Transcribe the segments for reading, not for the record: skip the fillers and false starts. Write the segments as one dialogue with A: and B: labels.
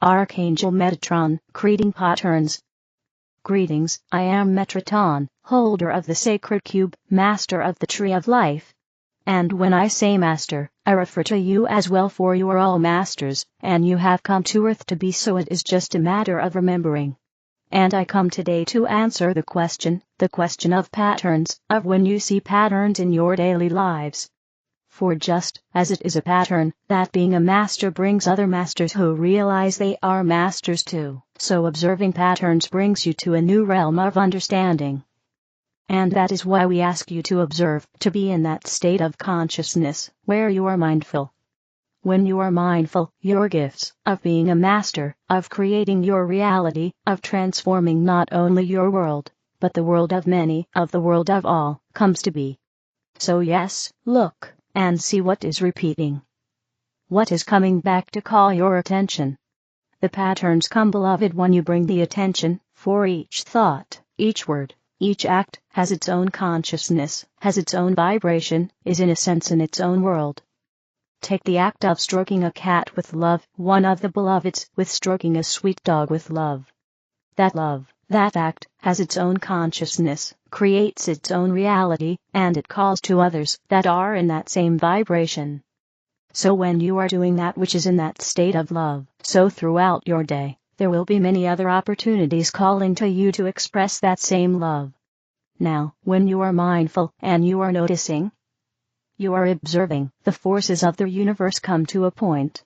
A: Archangel Metatron, greeting Pattterns. Greetings, I am Metatron, holder of the sacred cube, master of the tree of life. And when I say master, I refer to you as well, for you are all masters, and you have come to earth to be, so it is just a matter of remembering. And I come today to answer the question of patterns, of when you see patterns in your daily lives. For just as it is a pattern, that being a master brings other masters who realize they are masters too, so observing patterns brings you to a new realm of understanding. And that is why we ask you to observe, to be in that state of consciousness, where you are mindful. When you are mindful, your gifts, of being a master, of creating your reality, of transforming not only your world, but the world of many, of the world of all, comes to be. So yes, look, and see what is repeating. What is coming back to call your attention. The patterns come, beloved, when you bring the attention, for each thought, each word, each act, has its own consciousness, has its own vibration, is in a sense in its own world. Take the act of stroking a cat with love, one of the beloveds, with stroking a sweet dog with love. That love, that act, has its own consciousness, creates its own reality, and it calls to others that are in that same vibration. So when you are doing that which is in that state of love, so throughout your day, there will be many other opportunities calling to you to express that same love. Now, when you are mindful and you are noticing, you are observing, the forces of the universe come to a point.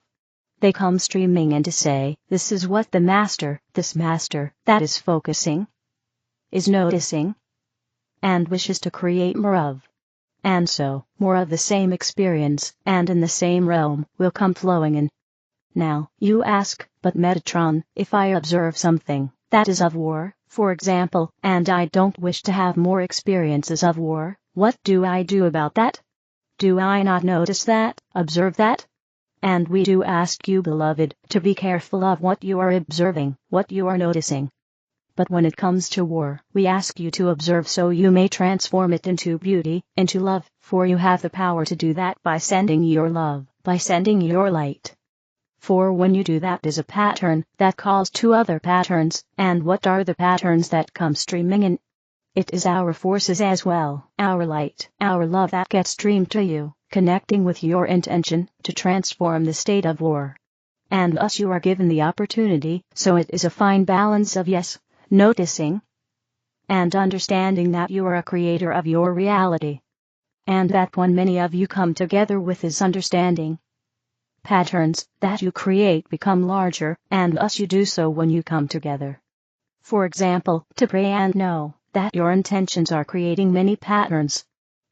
A: They come streaming in to say, this is what the master, this master, that is focusing, is noticing, and wishes to create more of. And so, more of the same experience, and in the same realm, will come flowing in. Now, you ask, but Metatron, if I observe something that is of war, for example, and I don't wish to have more experiences of war, what do I do about that? Do I not notice that, observe that? And we do ask you, beloved, to be careful of what you are observing, what you are noticing. But when it comes to war, we ask you to observe so you may transform it into beauty, into love, for you have the power to do that by sending your love, by sending your light. For when you do that is a pattern that calls to other patterns, and what are the patterns that come streaming in? It is our forces as well, our light, our love that gets streamed to you, connecting with your intention to transform the state of war. And thus you are given the opportunity, so it is a fine balance of yes, noticing, and understanding that you are a creator of your reality. And that when many of you come together with this understanding, patterns that you create become larger, and thus you do so when you come together. For example, to pray and know that your intentions are creating many patterns.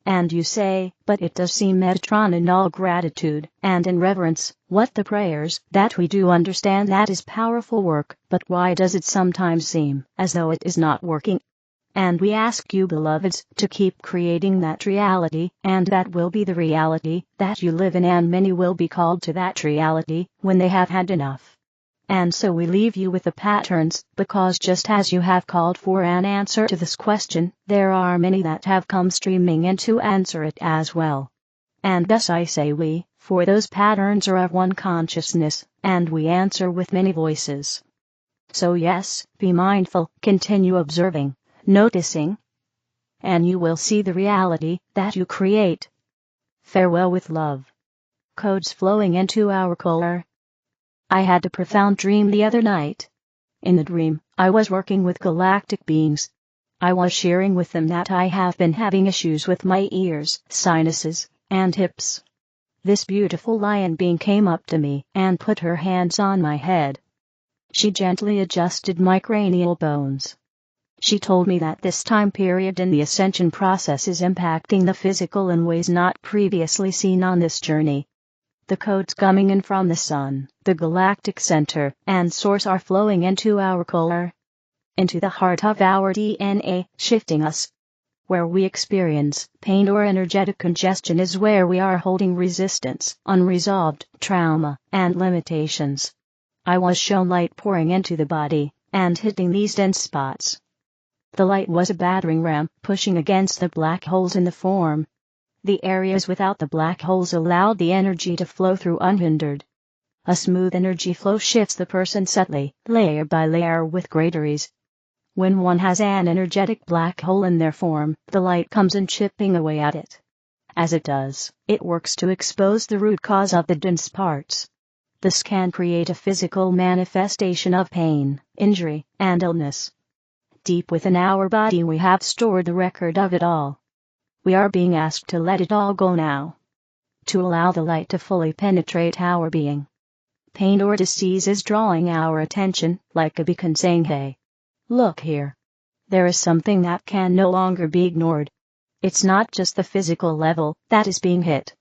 A: And you say, but it does seem, Metatron, in all gratitude and in reverence, what the prayers that we do understand that is powerful work, but why does it sometimes seem as though it is not working? And we ask you, beloveds, to keep creating that reality, and that will be the reality that you live in, and many will be called to that reality when they have had enough. And so we leave you with the patterns, because just as you have called for an answer to this question, there are many that have come streaming in to answer it as well. And thus I say we, for those patterns are of one consciousness, and we answer with many voices. So yes, be mindful, continue observing, noticing, and you will see the reality that you create. Farewell with love. Codes flowing into our color. I had a profound dream the other night. In the dream, I was working with galactic beings. I was sharing with them that I have been having issues with my ears, sinuses, and hips. This beautiful lion being came up to me and put her hands on my head. She gently adjusted my cranial bones. She told me that this time period in the ascension process is impacting the physical in ways not previously seen on this journey. The codes coming in from the sun, the galactic center, and source are flowing into our color, into the heart of our DNA, shifting us. Where we experience pain or energetic congestion is where we are holding resistance, unresolved trauma, and limitations. I was shown light pouring into the body, and hitting these dense spots. The light was a battering ram, pushing against the black holes in the form. The areas without the black holes allowed the energy to flow through unhindered. A smooth energy flow shifts the person subtly, layer by layer with greater ease. When one has an energetic black hole in their form, the light comes in chipping away at it. As it does, it works to expose the root cause of the dense parts. This can create a physical manifestation of pain, injury, and illness. Deep within our body we have stored the record of it all. We are being asked to let it all go now. To allow the light to fully penetrate our being. Pain or disease is drawing our attention, like a beacon saying, hey, look here. There is something that can no longer be ignored. It's not just the physical level that is being hit.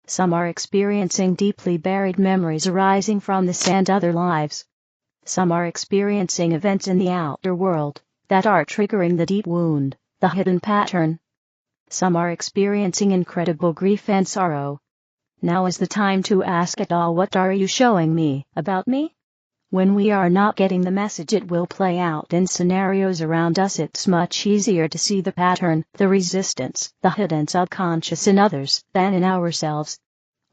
A: Some are experiencing deeply buried memories arising from this and other lives. Some are experiencing events in the outer world that are triggering the deep wound, the hidden pattern. Some are experiencing incredible grief and sorrow. Now is the time to ask it all, what are you showing me about me? When we are not getting the message, it will play out in scenarios around us. It's much easier to see the pattern, the resistance, the hidden subconscious in others than in ourselves.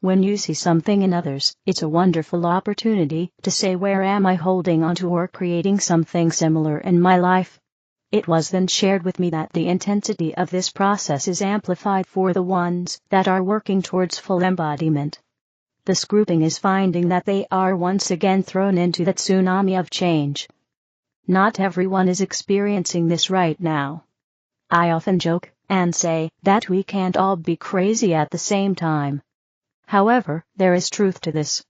A: When you see something in others, it's a wonderful opportunity to say, where am I holding on to or creating something similar in my life? It was then shared with me that the intensity of this process is amplified for the ones that are working towards full embodiment. This grouping is finding that they are once again thrown into that tsunami of change. Not everyone is experiencing this right now. I often joke and say that we can't all be crazy at the same time. However, there is truth to this.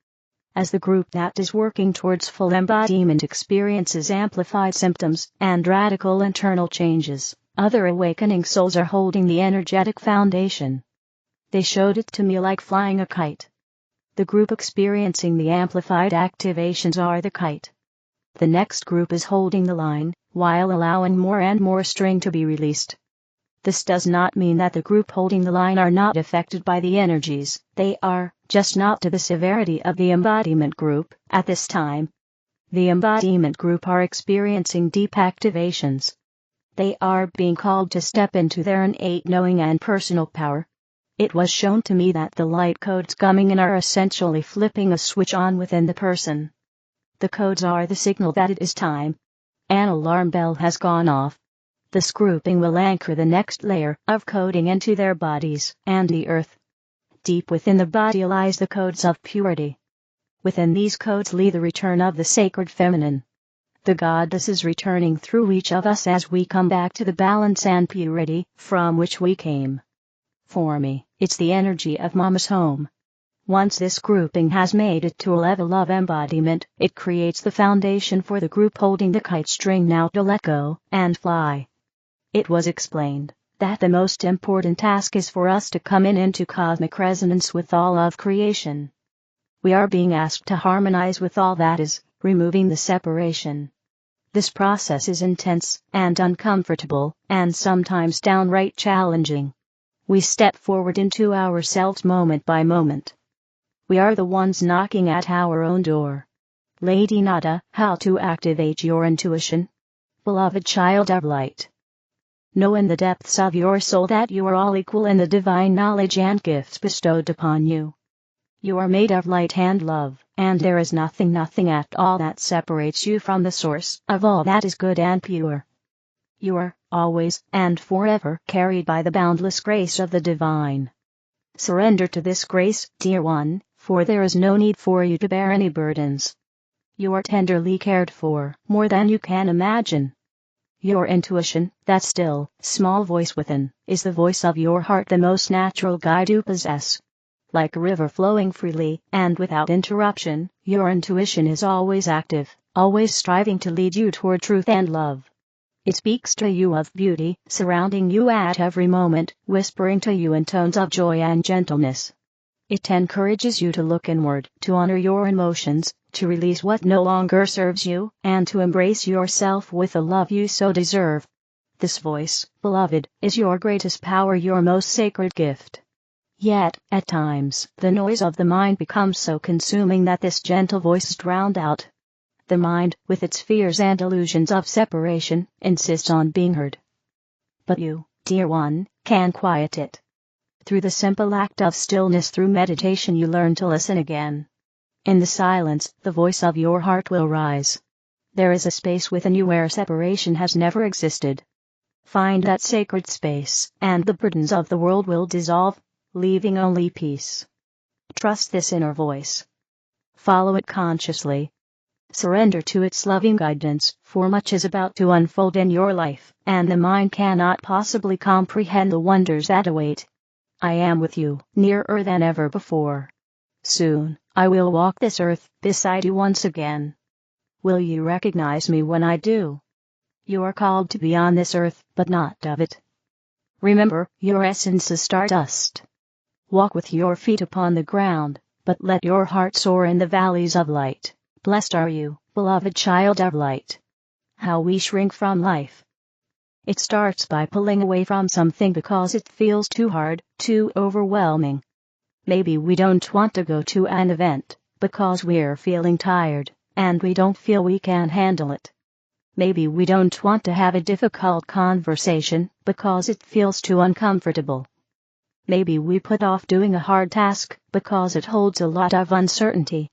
A: As the group that is working towards full embodiment experiences amplified symptoms and radical internal changes, other awakening souls are holding the energetic foundation. They showed it to me like flying a kite. The group experiencing the amplified activations are the kite. The next group is holding the line, while allowing more and more string to be released. This does not mean that the group holding the line are not affected by the energies. They are, just not to the severity of the embodiment group at this time. The embodiment group are experiencing deep activations. They are being called to step into their innate knowing and personal power. It was shown to me that the light codes coming in are essentially flipping a switch on within the person. The codes are the signal that it is time. An alarm bell has gone off. This grouping will anchor the next layer of coding into their bodies and the earth. Deep within the body lies the codes of purity. Within these codes lie the return of the sacred feminine. The goddess is returning through each of us as we come back to the balance and purity from which we came. For me, it's the energy of Mama's home. Once this grouping has made it to a level of embodiment, it creates the foundation for the group holding the kite string now to let go and fly. It was explained that the most important task is for us to come into cosmic resonance with all of creation. We are being asked to harmonize with all that is, removing the separation. This process is intense and uncomfortable, and sometimes downright challenging. We step forward into ourselves moment by moment. We are the ones knocking at our own door. Lady Nada, how to activate your intuition? Beloved child of light. Know in the depths of your soul that you are all equal in the divine knowledge and gifts bestowed upon you. You are made of light and love, and there is nothing at all that separates you from the source of all that is good and pure. You are, always and forever, carried by the boundless grace of the divine. Surrender to this grace, dear one, for there is no need for you to bear any burdens. You are tenderly cared for, more than you can imagine. Your intuition, that still, small voice within, is the voice of your heart, the most natural guide you possess. Like a river flowing freely and without interruption, your intuition is always active, always striving to lead you toward truth and love. It speaks to you of beauty, surrounding you at every moment, whispering to you in tones of joy and gentleness. It encourages you to look inward, to honor your emotions, to release what no longer serves you, and to embrace yourself with the love you so deserve. This voice, beloved, is your greatest power, your most sacred gift. Yet, at times, the noise of the mind becomes so consuming that this gentle voice is drowned out. The mind, with its fears and illusions of separation, insists on being heard. But you, dear one, can quiet it. Through the simple act of stillness, through meditation, you learn to listen again. In the silence, the voice of your heart will rise. There is a space within you where separation has never existed. Find that sacred space, and the burdens of the world will dissolve, leaving only peace. Trust this inner voice. Follow it consciously. Surrender to its loving guidance, for much is about to unfold in your life, and the mind cannot possibly comprehend the wonders that await. I am with you, nearer than ever before. Soon, I will walk this earth beside you once again. Will you recognize me when I do? You are called to be on this earth, but not of it. Remember, your essence is stardust. Walk with your feet upon the ground, but let your heart soar in the valleys of light. Blessed are you, beloved child of light. How we shrink from life. It starts by pulling away from something because it feels too hard, too overwhelming. Maybe we don't want to go to an event, because we're feeling tired, and we don't feel we can handle it. Maybe we don't want to have a difficult conversation, because it feels too uncomfortable. Maybe we put off doing a hard task, because it holds a lot of uncertainty.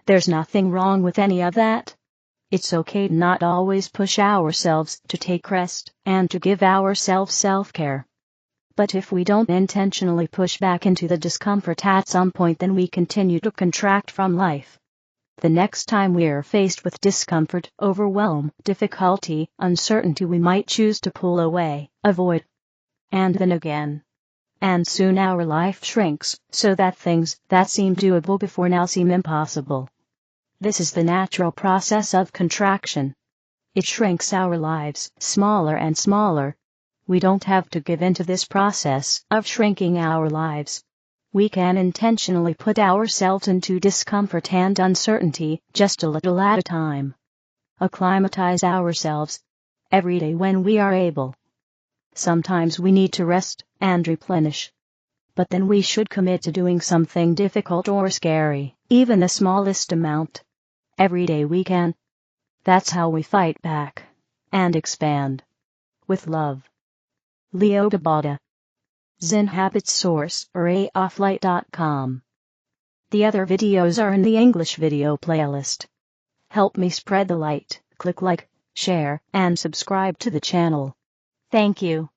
A: There's nothing wrong with any of that. It's okay to not always push ourselves to take rest, and to give ourselves self-care. But if we don't intentionally push back into the discomfort at some point, then we continue to contract from life. The next time we're faced with discomfort, overwhelm, difficulty, uncertainty, we might choose to pull away, avoid. And then again. And soon our life shrinks, so that things that seemed doable before now seem impossible. This is the natural process of contraction. It shrinks our lives smaller and smaller. We don't have to give in to this process of shrinking our lives. We can intentionally put ourselves into discomfort and uncertainty, just a little at a time. Acclimatize ourselves every day when we are able. Sometimes we need to rest and replenish. But then we should commit to doing something difficult or scary, even the smallest amount. Every day we can. That's how we fight back and expand. With love. Leo Babauta. Zen Habits Source, arrayofflight.com. The other videos are in the English video playlist. Help me spread the light. Click like, share, and subscribe to the channel. Thank you.